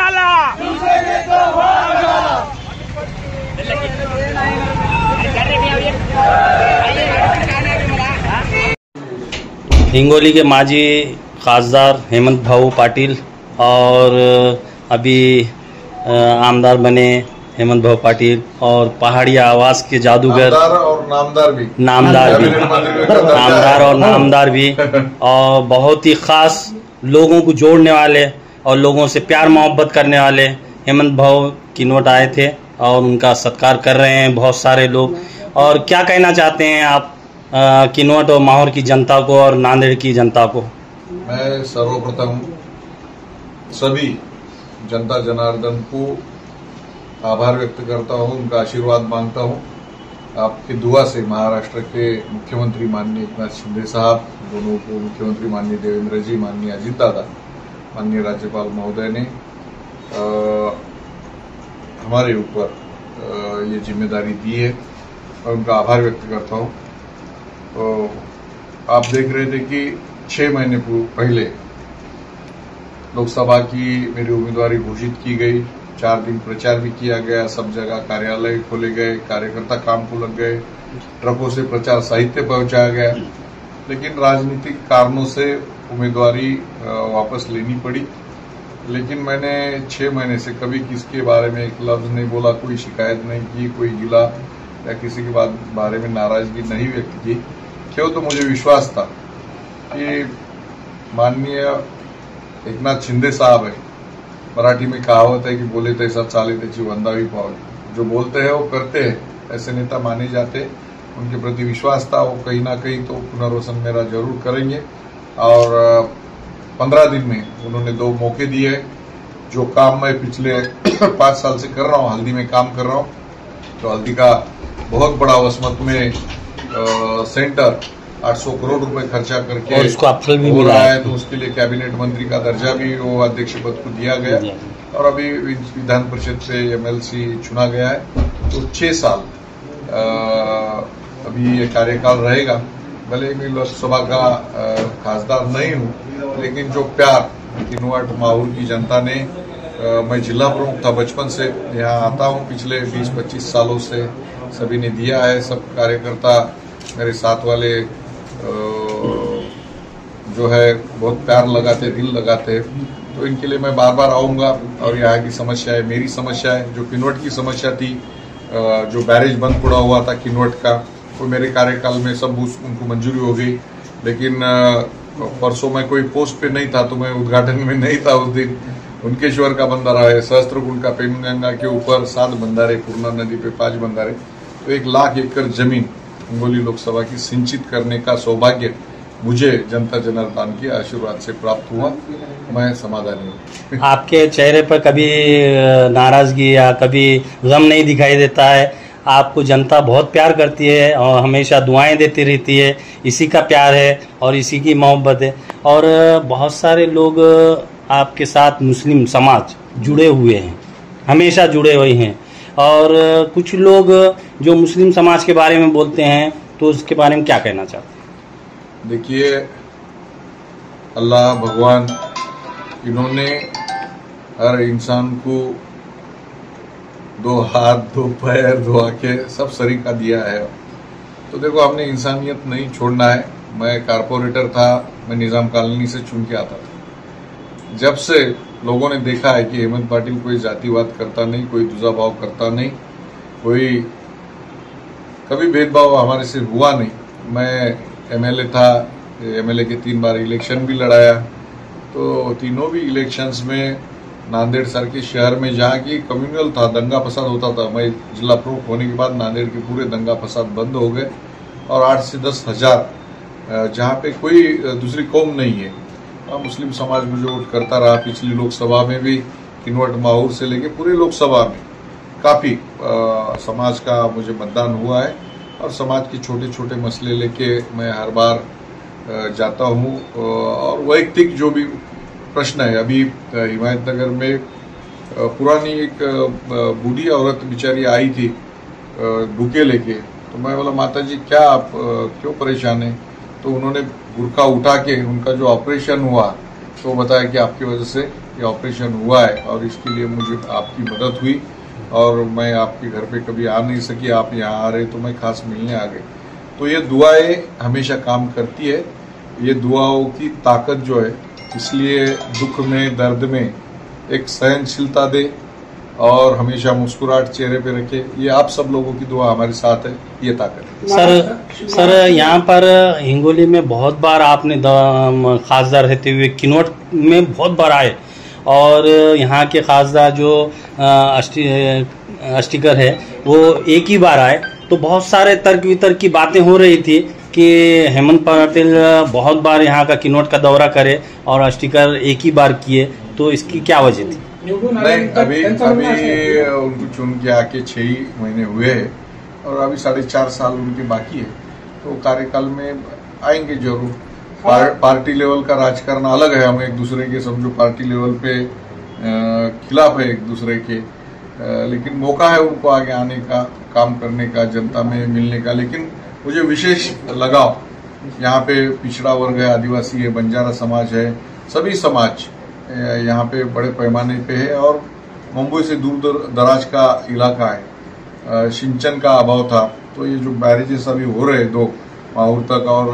नाला। हिंगोली के माजी खासदार हेमंत भाऊ पाटिल और अभी आमदार बने हेमंत भाऊ पाटिल और पहाड़ी आवास के जादूगर और नामदार भी आमदार और नामदार भी और बहुत ही खास लोगों को जोड़ने वाले और लोगों से प्यार मोहब्बत करने वाले हेमंत भाऊ किनवट आए थे और उनका सत्कार कर रहे हैं बहुत सारे लोग। और क्या कहना चाहते हैं आप किनवट और माहौर की जनता को और नांदेड़ की जनता को? मैं सर्वप्रथम सभी जनता जनार्दन को आभार व्यक्त करता हूं, उनका आशीर्वाद मांगता हूं। आपकी दुआ से महाराष्ट्र के मुख्यमंत्री माननीय एकनाथ शिंदे साहब, दोनों को मुख्यमंत्री माननीय देवेंद्र जी, माननीय अजित दादा, माननीय राज्यपाल महोदय ने हमारे ऊपर ये जिम्मेदारी दी है और उनका आभार व्यक्त करता हूं। तो आप देख रहे थे कि 6 महीने पहले लोकसभा की मेरी उम्मीदवारी घोषित की गई। 4 दिन प्रचार भी किया गया, सब जगह कार्यालय खोले गए, कार्यकर्ता काम को लग गए, ट्रकों से प्रचार साहित्य पहुंचाया गया, लेकिन राजनीतिक कारणों से उम्मीदवारी वापस लेनी पड़ी। लेकिन मैंने 6 महीने से कभी किसके बारे में एक लफ्ज नहीं बोला, कोई शिकायत नहीं की, कोई गिला या किसी के बारे में नाराजगी नहीं व्यक्त की। क्यों? तो मुझे विश्वास था कि माननीय एकनाथ शिंदे साहब है, मराठी में कहावत है कि बोले तैसा चाले त्याची वंदावी पावली। जो बोलते हैं वो करते हैं, ऐसे नेता माने जाते। उनके प्रति विश्वास था, वो कहीं ना कहीं तो पुनर्वसन मेरा जरूर करेंगे। और 15 दिन में उन्होंने 2 मौके दिए। जो काम मैं पिछले 5 साल से कर रहा हूँ, हल्दी में काम कर रहा हूँ, तो हल्दी का बहुत बड़ा वसमत में सेंटर 800 करोड़ रुपए खर्चा करके और उसको अप्रूवल भी हो मिला रहा है, तो उसके लिए कैबिनेट मंत्री का दर्जा भी वो अध्यक्ष पद को दिया गया और अभी विधान परिषद से एमएलसी चुना गया है। तो 6 साल अभी ये कार्यकाल रहेगा। भले मैं लोकसभा का खासदार नहीं हूं, लेकिन जो प्यार किनवट माहौर की जनता ने, मैं जिला प्रमुख था बचपन से, यहाँ आता हूँ पिछले 20-25 सालों से, सभी ने दिया है। सब कार्यकर्ता मेरे साथ वाले जो है बहुत प्यार लगाते, दिल लगाते, तो इनके लिए मैं बार बार आऊंगा। और यहाँ की समस्या है, मेरी समस्या है, जो किनवट की समस्या थी, जो बैरेज बंद पड़ा हुआ था किनवट का, वो मेरे कार्यकाल में सब उनको मंजूरी हो गई। लेकिन परसों मैं कोई पोस्ट पे नहीं था, तो मैं उद्घाटन में नहीं था उस दिन। उनकेश्वर का बंदरा है, सहस्त्रकुंड का पेनगंगा के ऊपर 7 बंधारे, पूर्णा नदी पे 5 बंधारे, तो 1 लाख एकड़ जमीन हिंगोली लोकसभा की सिंचित करने का सौभाग्य मुझे जनता जनार्दन के आशीर्वाद से प्राप्त हुआ। मैं समाधानी हूँ। आपके चेहरे पर कभी नाराजगी या कभी गम नहीं दिखाई देता है। आपको जनता बहुत प्यार करती है और हमेशा दुआएं देती रहती है। इसी का प्यार है और इसी की मोहब्बत है। और बहुत सारे लोग आपके साथ मुस्लिम समाज जुड़े हुए हैं, हमेशा जुड़े हुए हैं। और कुछ लोग जो मुस्लिम समाज के बारे में बोलते हैं, तो उसके बारे में क्या कहना चाहते हैं? देखिए, अल्लाह भगवान, इन्होंने हर इंसान को 2 हाथ, 2 पैर, 2 आंखें, सब सरीका दिया है। तो देखो, हमने इंसानियत नहीं छोड़ना है। मैं कारपोरेटर था, मैं निजाम कॉलोनी से चुन के आता था। जब से लोगों ने देखा है कि हेमंत पाटिल कोई जातिवाद करता नहीं, कोई दुजाभाव करता नहीं, कोई कभी भेदभाव हमारे से हुआ नहीं। मैं एमएलए था, एमएलए के 3 बार इलेक्शन भी लड़ाया, तो तीनों भी इलेक्शंस में नांदेड़ सर के शहर में जहाँ की कम्युनल था, दंगा फसाद होता था, मैं जिला प्रमुख होने के बाद नांदेड़ के पूरे दंगा फसाद बंद हो गए। और 8 से 10 हजार जहाँ पे कोई दूसरी कौम नहीं है, मुस्लिम समाज मुझे वोट करता रहा। पिछली लोकसभा में भी किनवट माहौर से लेके पूरे लोकसभा में काफी समाज का मुझे मतदान हुआ है। और समाज के छोटे छोटे मसले लेके मैं हर बार जाता हूँ। और वैयक्तिक जो भी प्रश्न है, अभी हिमायतनगर में पुरानी एक बूढ़ी औरत बेचारी आई थी बुके लेके, तो मैं बोला, माता जी क्या आप क्यों परेशान हैं? तो उन्होंने बुरखा उठा के उनका जो ऑपरेशन हुआ, तो बताया कि आपकी वजह से ये ऑपरेशन हुआ है और इसके लिए मुझे आपकी मदद हुई और मैं आपके घर पे कभी आ नहीं सकी, आप यहाँ आ रहे तो मैं खास मिलने आ गई। तो ये दुआएं हमेशा काम करती है, ये दुआओं की ताकत जो है, इसलिए दुख में दर्द में एक सहनशीलता दे और हमेशा मुस्कुराहट चेहरे पे रखे। ये आप सब लोगों की दुआ हमारे साथ है, ये ताकत है। सर यहाँ पर हिंगोली में बहुत बार आपने खासदार रहते हुए किन्नौर में बहुत बार आए और यहाँ के खासदार जो अस्टिकर है वो एक ही बार आए, तो बहुत सारे तर्क वितर्क की बातें हो रही थी कि हेमंत पटेल बहुत बार यहाँ का किन्नौर का दौरा करे और अस्टिकर एक ही बार किए, तो इसकी क्या वजह थी? नहीं, अभी उनको चुन के आके 6 ही महीने हुए हैं और अभी 4.5 साल उनके बाकी है, तो कार्यकाल में आएंगे जरूर। पार्टी लेवल का राजकारण अलग है, हम एक दूसरे के समझो पार्टी लेवल पे खिलाफ है एक दूसरे के, लेकिन मौका है उनको आगे आने का, काम करने का, जनता में मिलने का। लेकिन मुझे विशेष लगाव यहाँ पे पिछड़ा वर्ग है, आदिवासी है, बंजारा समाज है, सभी समाज यहाँ पे बड़े पैमाने पे है और मुंबई से दूर दराज का इलाका है, सिंचन का अभाव था, तो ये जो बैरेजेस अभी हो रहे 2 माहौर तक और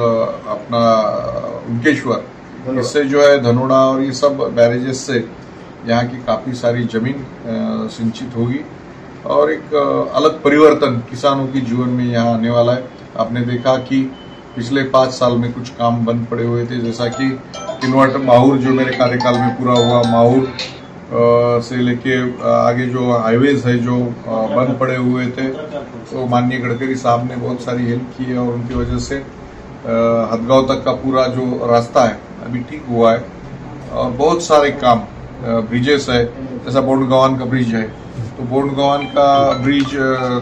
अपना उनकेश्वर, इससे जो है धनोड़ा और ये सब बैरेजेस से यहाँ की काफी सारी जमीन सिंचित होगी और एक अलग परिवर्तन किसानों के जीवन में यहाँ आने वाला है। आपने देखा कि पिछले 5 साल में कुछ काम बंद पड़े हुए थे, जैसा कि किन्नौर माहौर जो मेरे कार्यकाल में पूरा हुआ, माहौर से लेके आगे जो हाईवेज है जो बंद पड़े हुए थे, तो माननीय गडकरी साहब ने बहुत सारी हेल्प की है और उनकी वजह से हदगांव तक का पूरा जो रास्ता है अभी ठीक हुआ है और बहुत सारे काम, ब्रिजेस है, जैसा बोंडगवान का ब्रिज है, तो बोंडगवान का ब्रिज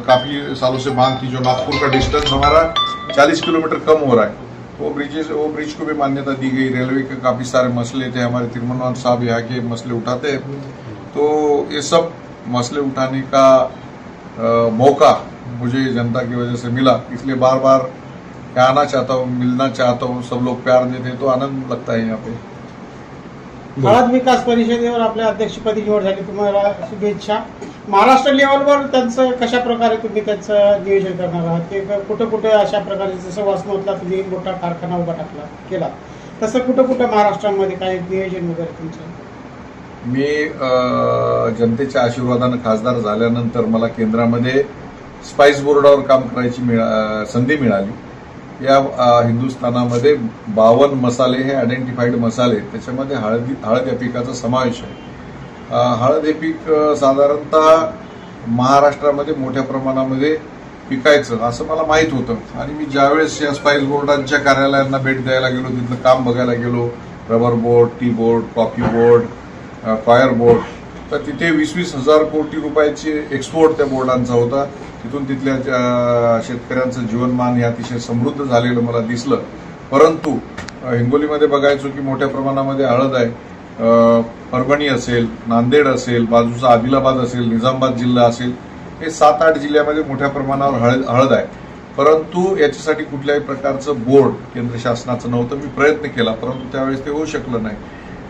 काफी सालों से मांग थी, जो नागपुर का डिस्टेंस हमारा 40 किलोमीटर कम हो रहा है, वो ब्रिज को भी मान्यता दी गई। रेलवे के काफी सारे मसले थे, हमारे तिरुमनवान साहब यहाँ के मसले उठाते हैं, तो ये सब मसले उठाने का मौका मुझे जनता की वजह से मिला, इसलिए बार बार आना चाहता हूँ, मिलना चाहता हूँ, सब लोग प्यार देते हैं तो आनंद लगता है यहाँ पे। हळद विकास परिषदेवर आपल्या अध्यक्षपदी निवड झाली, तुम्हाला शुभेच्छा। महाराष्ट्र लेवलवर त्यांचं कशा प्रकारे तुम्ही त्याचं नियोजन करणार आहात, ते कुठे कुठे अशा प्रकारे, जसं वासमतला तुम्ही मोठा कारखाना उभा केला, तसं कुठे कुठे महाराष्ट्रामध्ये काही नियोजन वगैरे तुमचं? मी जनतेच्या आशीर्वादानं खासदार झाल्यानंतर मला केंद्रामध्ये स्पाइस बोर्डावर काम करायची संधी मिळाली। या हिंदुस्थानामध्ये 52 मसाले हे आयडेंटिफाईड मसाले, त्याच्यामध्ये हळद या पिकाचा समावेश आहे। हळद हे पीक साधारणतः महाराष्ट्रामध्ये मोठ्या प्रमाणामध्ये पिकायचं असं मला माहित होतं आणि मी ज्यावेळेस या स्पाइस बोर्डांच्या कार्यालयांना भेट द्यायला गेलो, तिथलं काम बघायला गेलो, rubber board, tea board, coffee board, fire board, तर तिथे 20-20 हजार कोटी रुपयाची एक्सपोर्ट त्या बोर्डांचा होता। तिथून तिथल्या शेतकऱ्यांचं जीवनमान हे अतिशय समृद्ध झालेलं मला दिसलं। परंतु हिंगोलीमध्ये बघायचो की मोठ्या प्रमाणामध्ये हळद आहे, परभणी असेल, नांदेड असेल, बाजूचा आदिलाबाद असेल, निजामाबाद जिल्हा असेल, हे 7-8 जिल्ह्यामध्ये मोठ्या प्रमाणावर हळद आहे, परंतु याच्यासाठी कुठल्याही प्रकारचं बोर्ड केंद्र शासनाचं नव्हतं। मी प्रयत्न केला, परंतु त्यावेळेस ते होऊ शकलं नाही।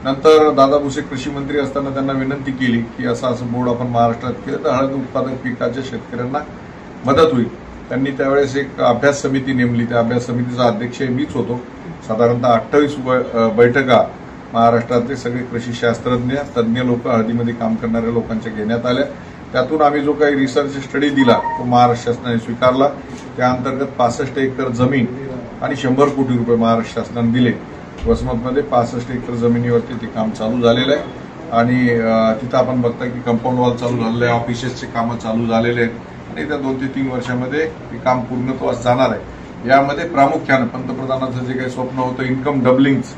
नंतर दादा भुसे कृषी मंत्री असताना त्यांना विनंती केली की असं बोर्ड आपण महाराष्ट्रात केलं तर हळद उत्पादक पिकाच्या शेतकऱ्यांना मदत होईल। त्यांनी त्यावेळेस एक अभ्यास समिती नेमली, त्या अभ्यास समितीचा अध्यक्ष मीच होतो। साधारणतः 28 बैठका महाराष्ट्रातले सगळे कृषी शास्त्रज्ञ, तज्ज्ञ लोक, हळदीमध्ये काम करणाऱ्या लोकांच्या घेण्यात आल्या। त्यातून आम्ही जो काही रिसर्च स्टडी दिला तो महाराष्ट्र शासनाने स्वीकारला। त्या अंतर्गत 65 एकर जमीन आणि 100 कोटी रुपये महाराष्ट्र शासनाने दिले। वसमतमध्ये 65 एकर जमिनीवरती ते काम चालू झालेलं आहे आणि तिथं आपण बघता की कंपाऊंड वॉल चालू झालेलं आहे, ऑफिसेसचे कामं चालू झालेले आहेत आणि त्या 2 ते 3 वर्षामध्ये हे काम पूर्णत्वास जाणार आहे। यामध्ये प्रामुख्याने पंतप्रधानांचं जे काही स्वप्न होतं इन्कम डबलिंग्स,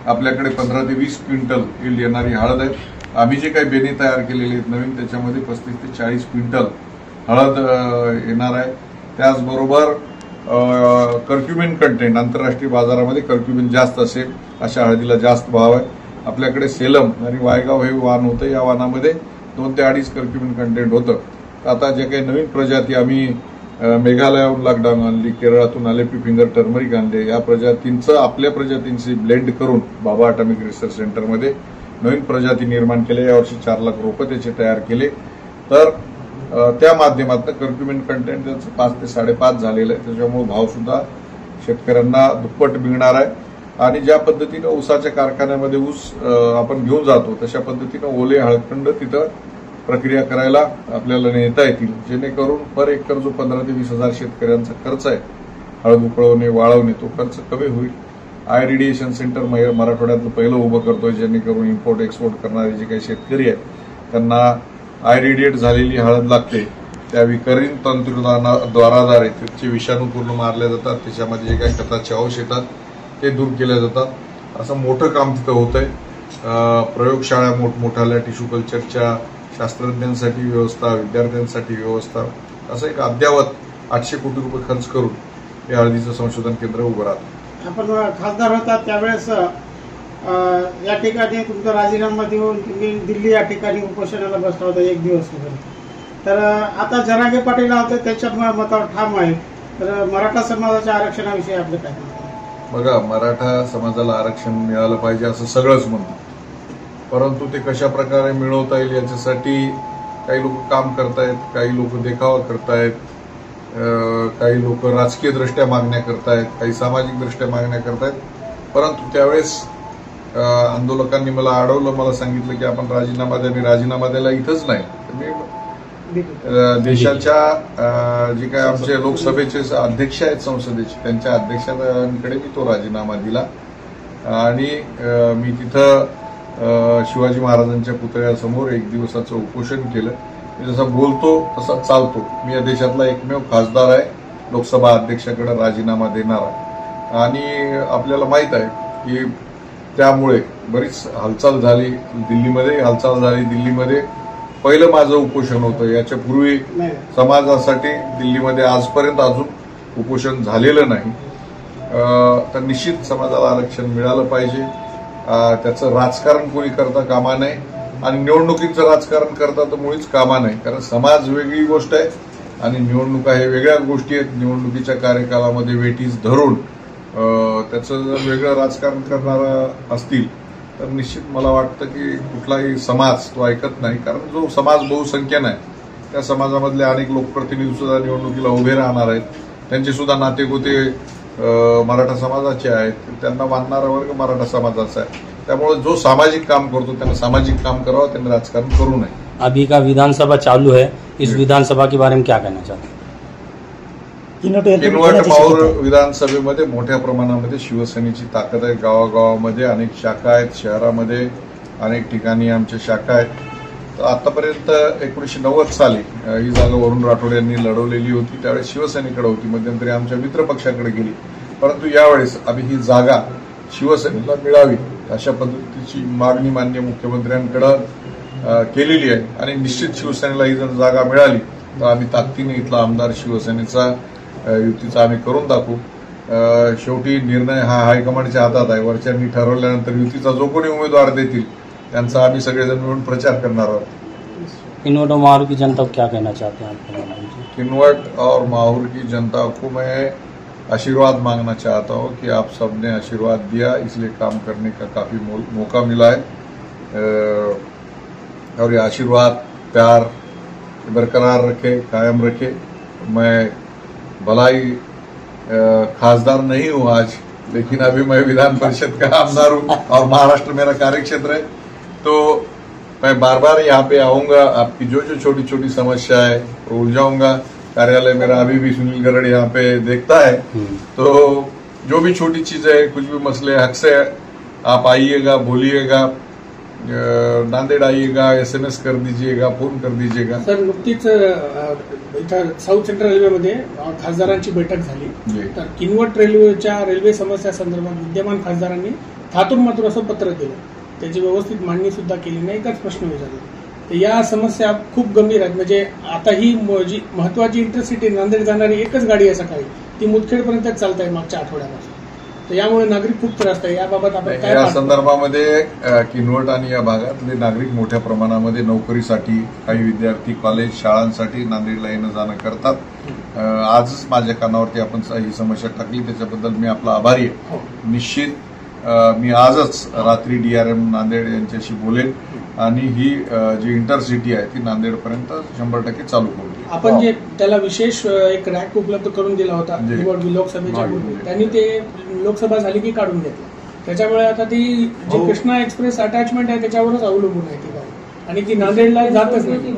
आपल्याकडे 15 ते 20 क्विंटल यील्ड येणारी हळद आहे। आम्ही जे काही बेने तयार केलेले आहेत नवीन, त्याच्यामध्ये 35 ते 40 क्विंटल हळद येणार आहे। त्याचबरोबर कर्क्युमिन कंटेंट, आंतरराष्ट्रीय बाजारामध्ये कर्क्युमिन जास्त असेल अशा हळदीला जास्त भाव आहे। आपल्याकडे सेलम आणि वायगाव हे वाण होतं, या वाणामध्ये 2 ते 2.5 कर्क्युमिन कंटेंट होतं। आता जे काही नवीन प्रजाती आम्ही मेघालयाहून लॉकडाऊन आणली, केरळातून अलेपी फिंगर टर्मरिक आणले, या प्रजातींचं आपल्या प्रजातींशी ब्लेंड करून बाबा अटॉमिक रिसर्च सेंटरमध्ये नवीन प्रजाती निर्माण केल्या, यावर्षी 4 लाख रोपं त्याचे तयार केले. तर त्या माध्यमातून कर्क्युमिन कंटेंट त्याचं 5 ते 5.5 झालेलं आहे. त्याच्यामुळे भाव सुद्धा शेतकऱ्यांना दुप्पट मिळणार आहे. आणि ज्या पद्धतीनं ऊसाच्या कारखान्यामध्ये ऊस आपण घेऊन जातो तशा पद्धतीनं ओले हळदखंड तिथं प्रक्रिया करायला आपल्याला नेता येतील, जेणेकरून पर एकर जो 15 ते 20,000 शेतकऱ्यांचा खर्च आहे हळद उकळवणे वाळवणे तो खर्च कमी होईल. आयरिडिएशन सेंटर मराठवाड्यातलं पहिलं उभं करतोय, जेणेकरून इम्पोर्ट एक्सपोर्ट करणारे जे काही शेतकरी आहेत त्यांना आयरिडिएट झालेली हळद लागते, त्या विकरीन तंत्रद्वाराद्वारे त्याचे विषाणू पूर्ण मारले जातात, त्याच्यामध्ये जे काही खताचे अंश येतात ते दूर केले जातात. असं मोठं काम तिथं होतंय. प्रयोगशाळा मोठमोठ्याल्या टिश्यू कल्चरच्या शास्त्रज्ञांसाठी व्यवस्था, विद्यार्थ्यांसाठी व्यवस्था, असं एक अद्ययावत 800 कोटी रुपये खर्च करून हे हळदीचं संशोधन केंद्र उभं राहतं. आपण खासदार होता त्यावेळेस या ठिकाणी तुमचा राजीनामा देऊन तुम्ही दिल्ली या ठिकाणी उपोषणाला बसला होता 1 दिवस वगैरे. तर आता जरांगे पाटील होते त्याच्या मतावर ठाम आहे. तर मराठा समाजाच्या आरक्षणाविषयी आपलं काय म्हणणं? बघा, मराठा समाजाला आरक्षण मिळालं पाहिजे असं सगळंच म्हणतो, परंतु ते कशा प्रकारे मिळवता येईल याच्यासाठी काही लोक काम करतायत, काही लोक देखावा करतायत, काही लोक राजकीय दृष्ट्या मागण्या करतायत, काही सामाजिक दृष्ट्या मागण्या करतायत. परंतु त्यावेळेस आंदोलकांनी मला अडवलं, मला सांगितलं की आपण राजीनामा द्या. मी राजीनामा द्यायला इथंच नाही, मी देशाच्या जे काय आमचे लोकसभेचे अध्यक्ष आहेत संसदेचे त्यांच्या अध्यक्षांकडे मी तो राजीनामा दिला आणि मी तिथं शिवाजी महाराजांच्या पुतळ्यासमोर 1 दिवसाचं उपोषण केलं. मी जसा बोलतो तसा चालतो. मी या देशातला एकमेव खासदार आहे लोकसभा अध्यक्षाकडे राजीनामा देणारा. आणि आपल्याला माहित आहे की त्यामुळे बरीच हालचाल झाली, दिल्लीमध्ये हालचाल झाली. दिल्लीमध्ये पहिलं माझं उपोषण होतं. याच्या पूर्वी समाजासाठी दिल्लीमध्ये आजपर्यंत अजून उपोषण झालेलं नाही. तर निश्चित समाजाला आरक्षण मिळालं पाहिजे. त्याचं राजकारण कोणी करता कामा नये आणि निवडणुकीचं राजकारण करता तर मुळीच कामा नये, कारण समाज वेगळी गोष्ट आहे आणि निवडणुका हे वेगळ्या गोष्टी आहेत. निवडणुकीच्या कार्यकालामध्ये वेटीस धरून त्याचं जर वेगळं राजकारण करणारं असतील तर निश्चित मला वाटतं की कुठलाही समाज तो ऐकत नाही, कारण जो समाज बहुसंख्येन आहे त्या समाजामधले अनेक लोकप्रतिनिधी सुद्धा निवडणुकीला उभे राहणार आहेत. त्यांचे सुद्धा नातेगोते मराठा समाजाचे आहेत, त्यांना मानणारा वर्ग मराठा समाजाचा आहे. त्यामुळे जो सामाजिक काम करतो त्यांना सामाजिक काम करावं, त्यांनी राजकारण करू नये. अभी का विधानसभा चालू है, इस विधानसभा के बारे में क्या कहना चाहते हैं? किनवट माहूर विधानसभेमध्ये मोठ्या प्रमाणामध्ये शिवसेनेची ताकद आहे. गावागावामध्ये अनेक शाखा आहेत, शहरामध्ये अनेक ठिकाणी आमच्या शाखा आहेत. तर आतापर्यंत 1990 साली ही जागा वरुण राठोड यांनी लढवलेली होती, त्यावेळेस शिवसेनेकडे होती, मध्यंतरी आमच्या मित्र पक्षाकडे गेली. परंतु यावेळेस आम्ही ही जागा शिवसेनेला मिळावी अशा पद्धतीची मागणी माननीय मुख्यमंत्र्यांकडे केलेली आहे आणि निश्चित शिवसेनेला ही जर जागा मिळाली तर आम्ही ताकदीने इथला आमदार शिवसेनेचा युतीचा आम्ही करून दाखवू. शेवटी निर्णय हा हायकमांडच्या हातात आहे. वरच्यांनी ठरवल्यानंतर युतीचा जो कोणी उमेदवार देतील त्यांचा आम्ही सगळेजण मिळून प्रचार करणार आहोत. किनवट और माहौर की जनता को क्या कहना चाहते हैं आप? किनवट और माहौर की जनता को मैं आशीर्वाद मांगना चाहता हूँ कि आप सबने आशीर्वाद दिया, इसलिए काम करने का काफी मौका मिला है और ये आशीर्वाद प्यार बरकरार रखे, कायम रखे. मैं भलाई खासदार नहीं हूँ आज, लेकिन अभी मैं विधान परिषद का आमदार हूँ और महाराष्ट्र मेरा कार्यक्षेत्र है. तो मैं बार बार यहाँ पे आऊंगा, आपकी जो जो छोटी छोटी समस्या है वो उलझाऊंगा. कार्यालय मेरा अभी भी सुनील गरड़ यहाँ पे देखता है. तो जो भी छोटी चीजें है, कुछ भी मसले हक से आप आइएगा, बोलिएगा, नांदेड़ आइएगा, SMS कर दीजिएगा, फोन कर दीजिएगा. सर, नुकतीच इथं साऊथ सेंट्रल रेल्वेमध्ये खासदारांची बैठक झाली. तर किनवट रेल्वेच्या रेल्वे समस्या संदर्भात विद्यमान खासदारांनी थातून मात्र असं पत्र दिलं, त्याची व्यवस्थित मांडणी सुद्धा केली नाही. एकच प्रश्न विचारला. तर या समस्या खूप गंभीर आहेत. म्हणजे आता ही जी महत्वाची इंटरसिटी नांदेड जाणारी एकच गाडी आहे सकाळी, ती मुदखेडपर्यंत चालत आहे मागच्या आठवड्यापासून. तर यामुळे नागरिक खूप त्रस्त आहे. याबाबत आपण काय? या संदर्भामध्ये किनवट आणि या भागातले नागरिक मोठ्या प्रमाणामध्ये नोकरीसाठी, काही विद्यार्थी कॉलेज शाळांसाठी नांदेडला येणं जाणं करतात. आजच माझ्या कानावरती आपण ही समस्या टाकली, त्याच्याबद्दल मी आपला आभारी आहे. निश्चित मी आजच रात्री DRM नांदेड यांच्याशी बोलेन आणि ही जी इंटरसिटी आहे ती नांदेडपर्यंत 100% चालू करू. आपण जे त्याला विशेष एक रॅक उपलब्ध करून दिला होता लोकसभेच्या पूर्वी, त्यांनी ते लोकसभा झाली की काढून घेतलं. त्याच्यामुळे आता ती जी कृष्णा एक्सप्रेस अटॅचमेंट आहे त्याच्यावरच अवलंबून आहे ती गाडी, आणि ती नांदेडला जातच नाही.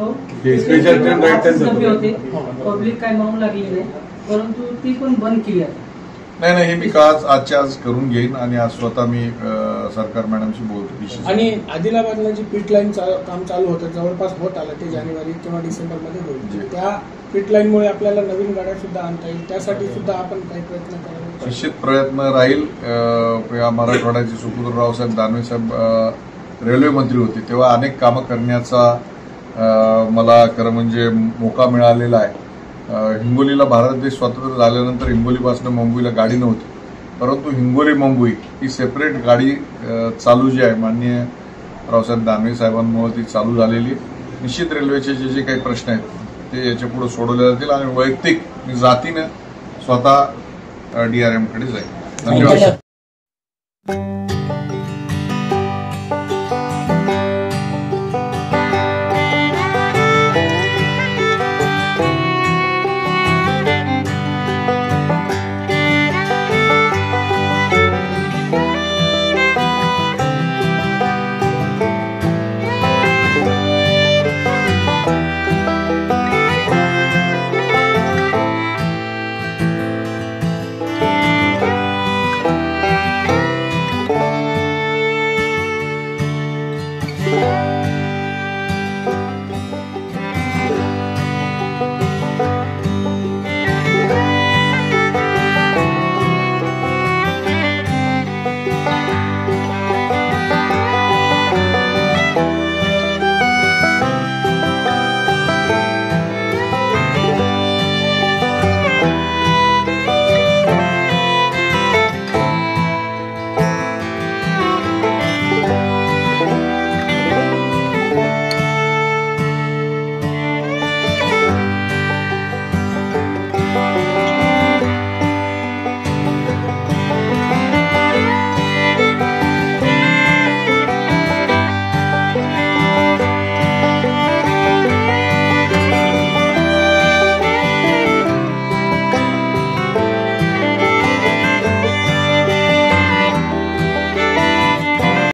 पब्लिक काय मागू लागली नाही, परंतु ती पण बंद केली आहे. नाही हे मी आजच्या आज करून घेईन आणि आज स्वतः मी सरकार मॅडमशी बोलतो. आणि आदिलाबादला जी पिट लाईन काम चालू होतं जवळपास होत आलं ते जानेवारी किंवा डिसेंबरमध्ये होईल. त्या पिट लाईनमुळे आपल्याला नवीन गाड्या सुद्धा आणता येईल, त्यासाठी सुद्धा आपण काही प्रयत्न करावे. निश्चित प्रयत्न राहील. या मराठवाड्याचे सुपुत्र साहेब दानवे साहेब रेल्वे मंत्री होते तेव्हा अनेक कामं करण्याचा मला खरं म्हणजे मोका मिळालेला आहे. हिंगोलीला भारत देश स्वतंत्र झाल्यानंतर हिंगोलीपासून मुंबईला गाडी नव्हती, परंतु हिंगोली मुंबई ही सेपरेट गाडी चालू जी आहे माननीय रावसाहेब दानवे साहेबांमुळे ती चालू झालेली. निश्चित रेल्वेचे जे काही प्रश्न आहेत ते याच्या पुढे सोडवले जातील आणि वैयक्तिक मी जातीनं स्वतः DRM कडे जाईल. धन्यवाद.